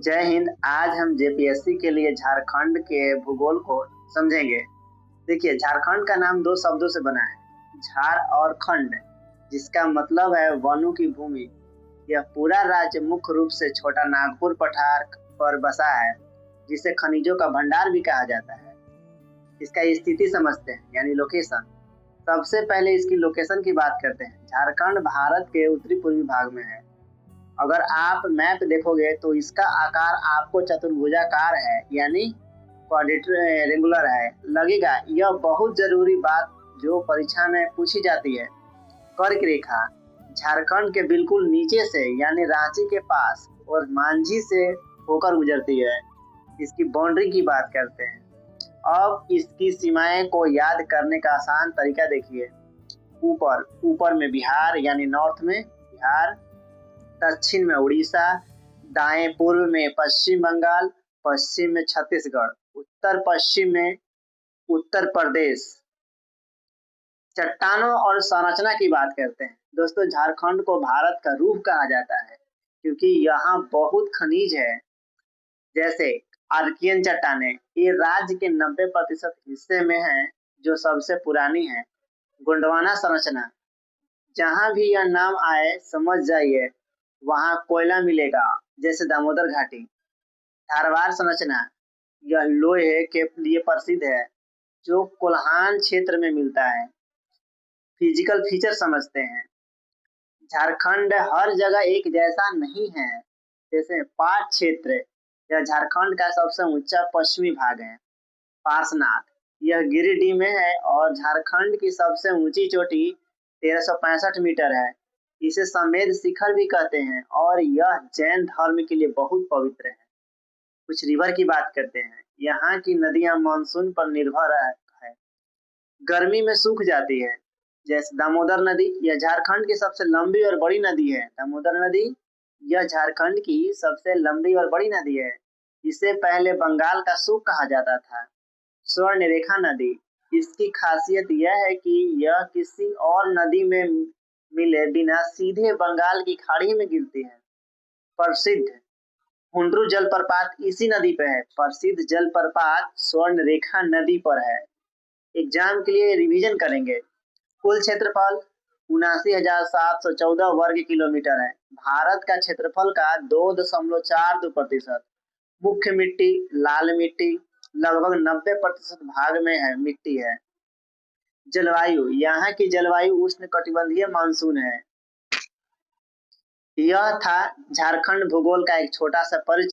जय हिंद। आज हम जेपीएससी के लिए झारखंड के भूगोल को समझेंगे। देखिए, झारखंड का नाम दो शब्दों से बना है, झार और खंड, जिसका मतलब है वनों की भूमि। यह पूरा राज्य मुख्य रूप से छोटा नागपुर पठार पर बसा है, जिसे खनिजों का भंडार भी कहा जाता है। इसका स्थिति समझते हैं, यानी लोकेशन। सबसे पहले इसकी लोकेशन की बात करते हैं। झारखंड भारत के उत्तरी पूर्वी भाग में है। अगर आप मैप देखोगे तो इसका आकार आपको चतुर्भुजाकार है, यानी क्वाड्रेंगुलर है लगेगा। यह बहुत जरूरी बात जो परीक्षा में पूछी जाती है। कर्क रेखा झारखंड के बिल्कुल नीचे से, यानी रांची के पास और मांझी से होकर गुजरती है। इसकी बाउंड्री की बात करते हैं। अब इसकी सीमाएं को याद करने का आसान तरीका देखिए। ऊपर में बिहार, यानी नॉर्थ में बिहार, दक्षिण में उड़ीसा, दाएं पूर्व में पश्चिम बंगाल, पश्चिम में छत्तीसगढ़, उत्तर पश्चिम में उत्तर प्रदेश। चट्टानों और संरचना की बात करते हैं। दोस्तों, झारखंड को भारत का रूह कहा जाता है क्योंकि यहाँ बहुत खनिज है, जैसे आर्कियन चट्टानें। ये राज्य के 90% हिस्से में है, जो सबसे पुरानी है। गोंडवाना संरचना, जहां भी यह नाम आए समझ जाइए वहां कोयला मिलेगा, जैसे दामोदर घाटी। धारवाड़ संरचना, यह लोहे के लिए प्रसिद्ध है, जो कोल्हान क्षेत्र में मिलता है। फिजिकल फीचर समझते हैं। झारखंड हर जगह एक जैसा नहीं है। जैसे पाट क्षेत्र, यह झारखंड का सबसे ऊंचा पश्चिमी भाग है। पार्श्वनाथ, यह गिरिडीह में है और झारखंड की सबसे ऊंची चोटी 1365 मीटर है। इसे समेध शिखर भी कहते हैं और यह जैन धर्म के लिए बहुत पवित्र है। कुछ रिवर की बात करते हैं। यहाँ की नदियां मानसून पर निर्भर है, गर्मी में सूख जाती है। जैसे दामोदर नदी, यह झारखंड की सबसे लंबी और बड़ी नदी है। दामोदर नदी यह झारखंड की सबसे लंबी और बड़ी नदी है। इसे पहले बंगाल का सूख कहा जाता था। स्वर्ण रेखा नदी, इसकी खासियत यह है कि यह किसी और नदी में मिले बिना सीधे बंगाल की खाड़ी में गिरती है। प्रसिद्ध हुंड्रू जलप्रपात इसी नदी पर है। प्रसिद्ध जलप्रपात स्वर्ण रेखा नदी पर है। एग्जाम के लिए रिवीजन करेंगे। कुल क्षेत्रफल 79,714 वर्ग किलोमीटर है। भारत का क्षेत्रफल का 2.42%। मुख्य मिट्टी लाल मिट्टी, लगभग 90% भाग में है मिट्टी है। जलवायु, यहाँ की जलवायु उष्णकटिबंधीय मानसून है। यह था झारखंड भूगोल का एक छोटा सा परिचय।